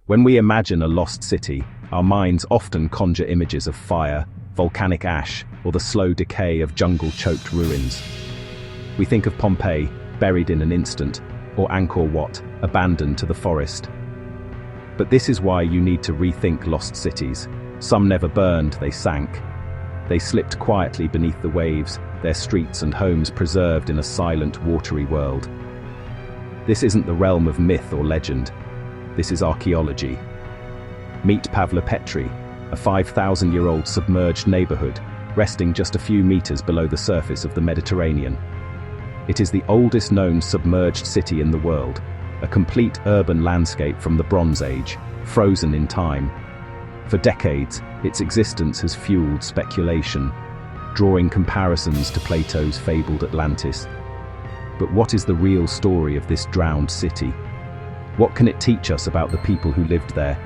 When we imagine a lost city, our minds often conjure images of fire, volcanic ash, or the slow decay of jungle-choked ruins. We think of Pompeii, buried in an instant, or Angkor Wat, abandoned to the forest. But this is why you need to rethink lost cities. Some never burned, they sank. They slipped quietly beneath the waves, their streets and homes preserved in a silent, watery world. This isn't the realm of myth or legend. This is archaeology. Meet Pavlopetri, a 5,000-year-old submerged neighborhood, resting just a few meters below the surface of the Mediterranean. It is the oldest known submerged city in the world, a complete urban landscape from the Bronze Age, frozen in time. For decades, its existence has fueled speculation, drawing comparisons to Plato's fabled Atlantis. But what is the real story of this drowned city? What can it teach us about the people who lived there,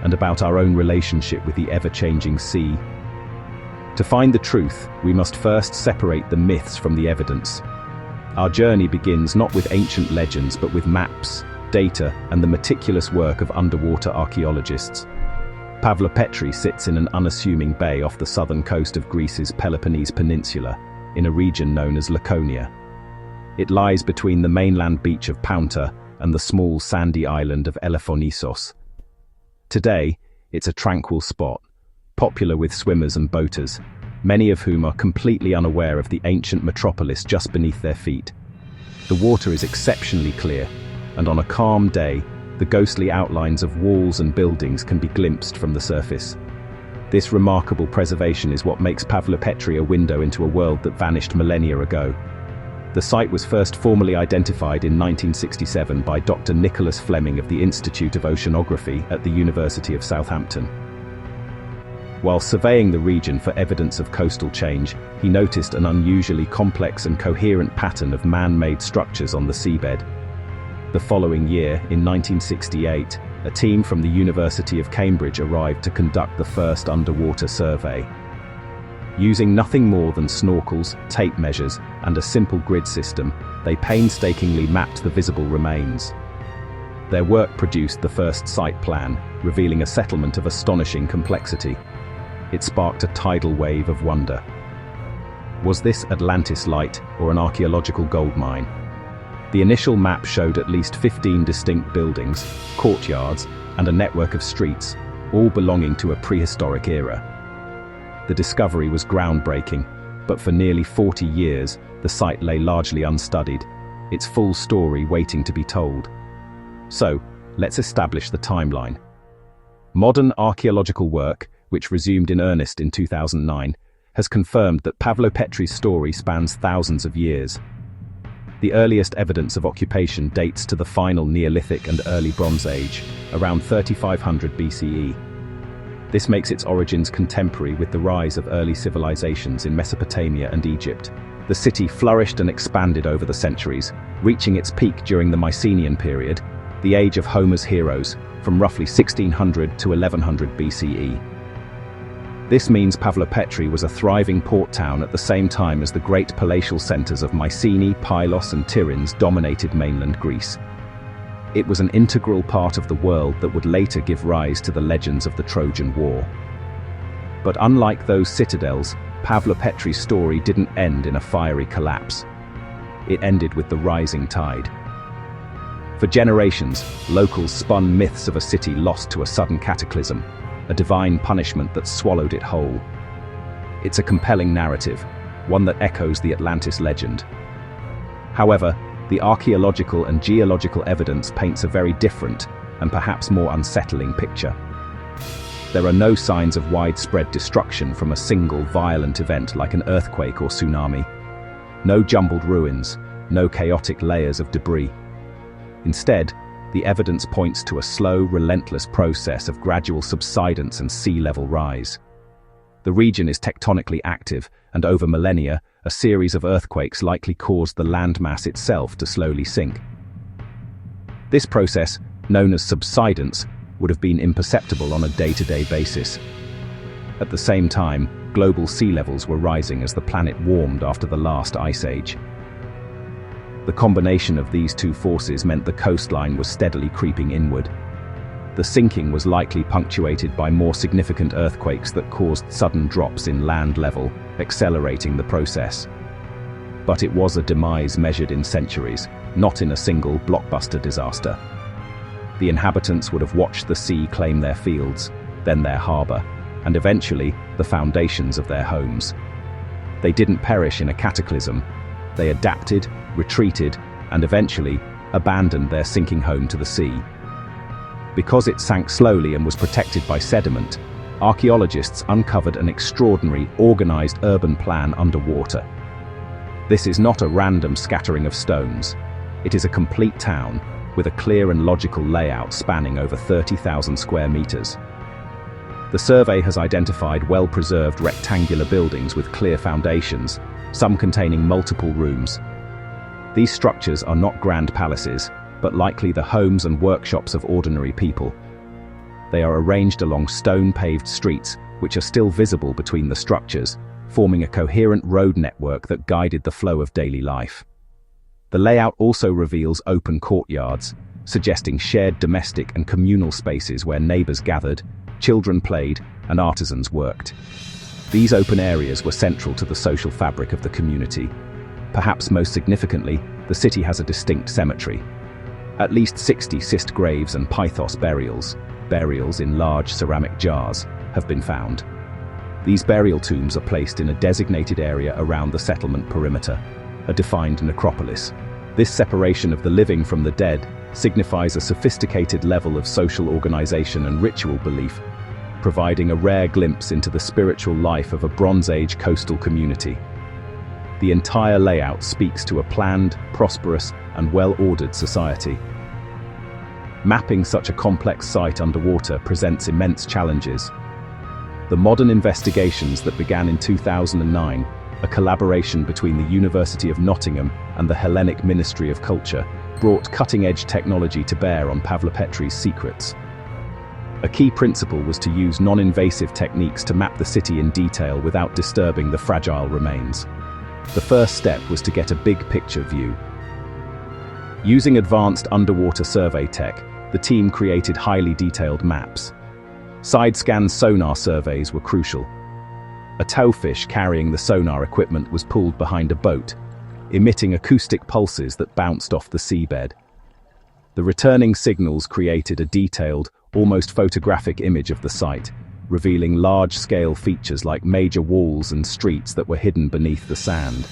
and about our own relationship with the ever-changing sea? To find the truth, we must first separate the myths from the evidence. Our journey begins not with ancient legends but with maps, data, and the meticulous work of underwater archaeologists. Pavlopetri sits in an unassuming bay off the southern coast of Greece's Peloponnese Peninsula, in a region known as Laconia. It lies between the mainland beach of Paunta and the small sandy island of Elefonisos. Today, it's a tranquil spot, popular with swimmers and boaters, many of whom are completely unaware of the ancient metropolis just beneath their feet. The water is exceptionally clear, and on a calm day, the ghostly outlines of walls and buildings can be glimpsed from the surface. This remarkable preservation is what makes Pavlopetri a window into a world that vanished millennia ago. The site was first formally identified in 1967 by Dr. Nicholas Fleming of the Institute of Oceanography at the University of Southampton. While surveying the region for evidence of coastal change, he noticed an unusually complex and coherent pattern of man-made structures on the seabed. The following year, in 1968, a team from the University of Cambridge arrived to conduct the first underwater survey. Using nothing more than snorkels, tape measures, and a simple grid system, they painstakingly mapped the visible remains. Their work produced the first site plan, revealing a settlement of astonishing complexity. It sparked a tidal wave of wonder. Was this Atlantis light or an archaeological goldmine? The initial map showed at least 15 distinct buildings, courtyards, and a network of streets, all belonging to a prehistoric era. The discovery was groundbreaking, but for nearly 40 years, the site lay largely unstudied, its full story waiting to be told. So, let's establish the timeline. Modern archaeological work, which resumed in earnest in 2009, has confirmed that Pavlopetri's story spans thousands of years. The earliest evidence of occupation dates to the final Neolithic and early Bronze Age, around 3500 BCE. This makes its origins contemporary with the rise of early civilizations in Mesopotamia and Egypt. The city flourished and expanded over the centuries, reaching its peak during the Mycenaean period, the age of Homer's heroes, from roughly 1600 to 1100 BCE. This means Pavlopetri was a thriving port town at the same time as the great palatial centers of Mycenae, Pylos, and Tiryns dominated mainland Greece. It was an integral part of the world that would later give rise to the legends of the Trojan War. But unlike those citadels, Pavlopetri's story didn't end in a fiery collapse. It ended with the rising tide. For generations, locals spun myths of a city lost to a sudden cataclysm, a divine punishment that swallowed it whole. It's a compelling narrative, one that echoes the Atlantis legend. However, the archaeological and geological evidence paints a very different, and perhaps more unsettling picture. There are no signs of widespread destruction from a single violent event like an earthquake or tsunami. No jumbled ruins, no chaotic layers of debris. Instead, the evidence points to a slow, relentless process of gradual subsidence and sea level rise. The region is tectonically active, and over millennia, a series of earthquakes likely caused the landmass itself to slowly sink. This process, known as subsidence, would have been imperceptible on a day-to-day basis. At the same time, global sea levels were rising as the planet warmed after the last ice age. The combination of these two forces meant the coastline was steadily creeping inward. The sinking was likely punctuated by more significant earthquakes that caused sudden drops in land level, accelerating the process. But it was a demise measured in centuries, not in a single blockbuster disaster. The inhabitants would have watched the sea claim their fields, then their harbor, and eventually the foundations of their homes. They didn't perish in a cataclysm. They adapted, retreated, and eventually abandoned their sinking home to the sea. Because it sank slowly and was protected by sediment, archaeologists uncovered an extraordinary, organized urban plan underwater. This is not a random scattering of stones. It is a complete town, with a clear and logical layout spanning over 30,000 square meters. The survey has identified well-preserved rectangular buildings with clear foundations, some containing multiple rooms. These structures are not grand palaces, but likely the homes and workshops of ordinary people. They are arranged along stone-paved streets, which are still visible between the structures, forming a coherent road network that guided the flow of daily life. The layout also reveals open courtyards, suggesting shared domestic and communal spaces where neighbors gathered, children played, and artisans worked. These open areas were central to the social fabric of the community. Perhaps most significantly, the city has a distinct cemetery. At least 60 cist graves and pythos burials in large ceramic jars, have been found. These burial tombs are placed in a designated area around the settlement perimeter, a defined necropolis. This separation of the living from the dead signifies a sophisticated level of social organization and ritual belief, providing a rare glimpse into the spiritual life of a Bronze Age coastal community. The entire layout speaks to a planned, prosperous, and well-ordered society. Mapping such a complex site underwater presents immense challenges. The modern investigations that began in 2009, a collaboration between the University of Nottingham and the Hellenic Ministry of Culture, brought cutting-edge technology to bear on Pavlopetri's secrets. A key principle was to use non-invasive techniques to map the city in detail without disturbing the fragile remains. The first step was to get a big-picture view. Using advanced underwater survey tech, the team created highly detailed maps. Side-scan sonar surveys were crucial. A towfish carrying the sonar equipment was pulled behind a boat, emitting acoustic pulses that bounced off the seabed. The returning signals created a detailed, almost photographic image of the site, revealing large-scale features like major walls and streets that were hidden beneath the sand.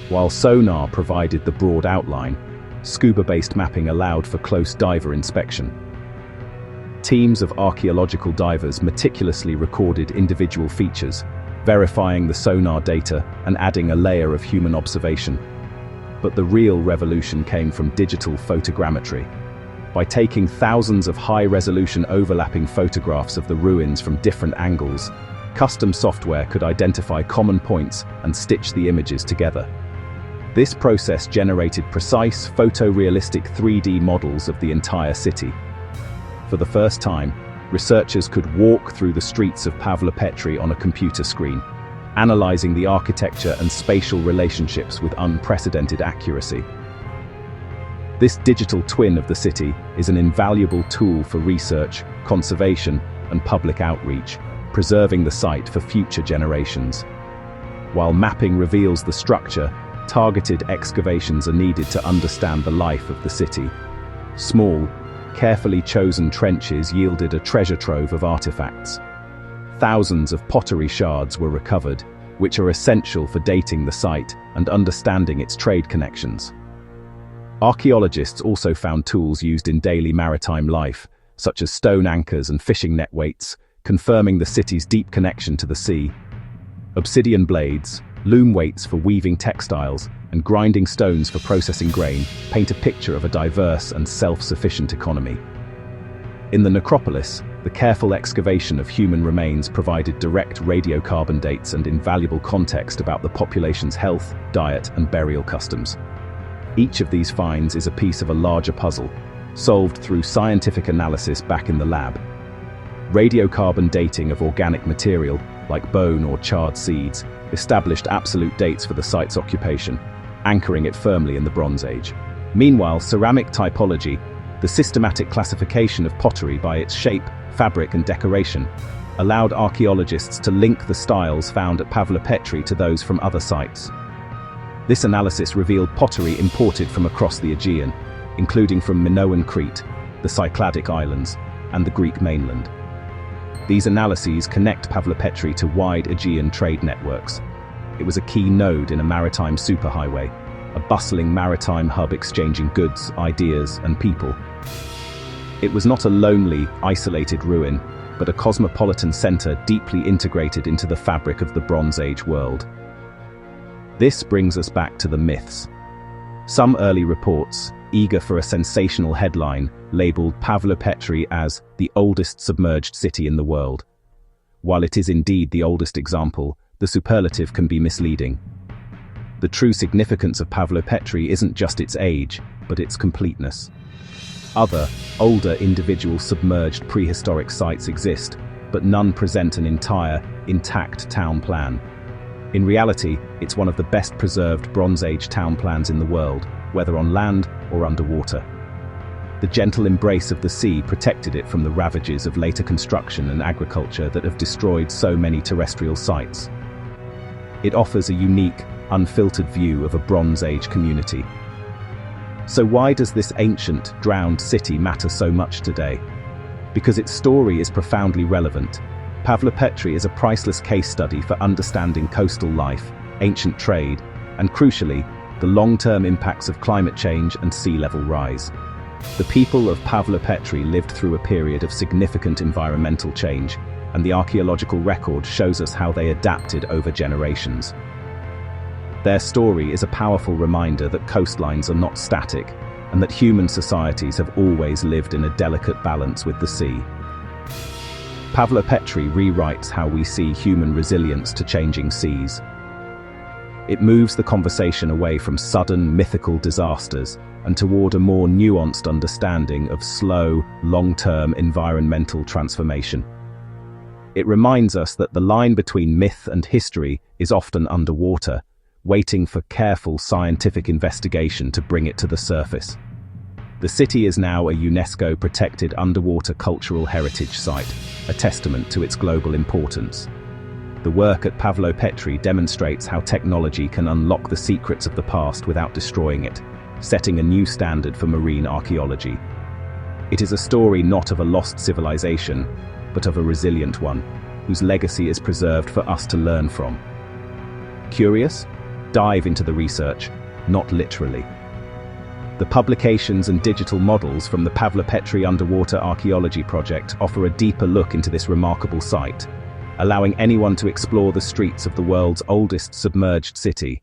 While sonar provided the broad outline, scuba-based mapping allowed for close diver inspection. Teams of archaeological divers meticulously recorded individual features, verifying the sonar data and adding a layer of human observation. But the real revolution came from digital photogrammetry. By taking thousands of high-resolution overlapping photographs of the ruins from different angles, custom software could identify common points and stitch the images together. This process generated precise, photorealistic 3D models of the entire city. For the first time, researchers could walk through the streets of Pavlopetri on a computer screen, analyzing the architecture and spatial relationships with unprecedented accuracy. This digital twin of the city is an invaluable tool for research, conservation, and public outreach, preserving the site for future generations. While mapping reveals the structure, targeted excavations are needed to understand the life of the city. Small, carefully chosen trenches yielded a treasure trove of artifacts. Thousands of pottery shards were recovered, which are essential for dating the site and understanding its trade connections. Archaeologists also found tools used in daily maritime life, such as stone anchors and fishing net weights, confirming the city's deep connection to the sea. Obsidian blades, loom weights for weaving textiles, and grinding stones for processing grain paint a picture of a diverse and self-sufficient economy. In the necropolis, the careful excavation of human remains provided direct radiocarbon dates and invaluable context about the population's health, diet, and burial customs. Each of these finds is a piece of a larger puzzle, solved through scientific analysis back in the lab. Radiocarbon dating of organic material, like bone or charred seeds, established absolute dates for the site's occupation, anchoring it firmly in the Bronze Age. Meanwhile, ceramic typology, The systematic classification of pottery by its shape, fabric and decoration allowed archaeologists to link the styles found at Pavlopetri to those from other sites. This analysis revealed pottery imported from across the Aegean, including from Minoan Crete, the Cycladic Islands, and the Greek mainland. These analyses connect Pavlopetri to wide Aegean trade networks. It was a key node in a maritime superhighway, a bustling maritime hub exchanging goods, ideas, and people. It was not a lonely, isolated ruin, but a cosmopolitan center deeply integrated into the fabric of the Bronze Age world. This brings us back to the myths. Some early reports, eager for a sensational headline, labeled Pavlopetri as the oldest submerged city in the world. While it is indeed the oldest example, the superlative can be misleading. The true significance of Pavlopetri isn't just its age, but its completeness. Other, older individual submerged prehistoric sites exist, but none present an entire, intact town plan. In reality, it's one of the best preserved Bronze Age town plans in the world, whether on land or underwater. The gentle embrace of the sea protected it from the ravages of later construction and agriculture that have destroyed so many terrestrial sites. It offers a unique, unfiltered view of a Bronze Age community. So why does this ancient, drowned city matter so much today? Because its story is profoundly relevant. Pavlopetri is a priceless case study for understanding coastal life, ancient trade, and crucially, the long-term impacts of climate change and sea level rise. The people of Pavlopetri lived through a period of significant environmental change, and the archaeological record shows us how they adapted over generations. Their story is a powerful reminder that coastlines are not static, and that human societies have always lived in a delicate balance with the sea. Pavlopetri rewrites how we see human resilience to changing seas. It moves the conversation away from sudden, mythical disasters and toward a more nuanced understanding of slow, long-term environmental transformation. It reminds us that the line between myth and history is often underwater, waiting for careful scientific investigation to bring it to the surface. The city is now a UNESCO-protected underwater cultural heritage site, a testament to its global importance. The work at Pavlopetri demonstrates how technology can unlock the secrets of the past without destroying it, setting a new standard for marine archaeology. It is a story not of a lost civilization, but of a resilient one, whose legacy is preserved for us to learn from. Curious? Dive into the research, not literally. The publications and digital models from the Pavlopetri Underwater Archaeology Project offer a deeper look into this remarkable site, allowing anyone to explore the streets of the world's oldest submerged city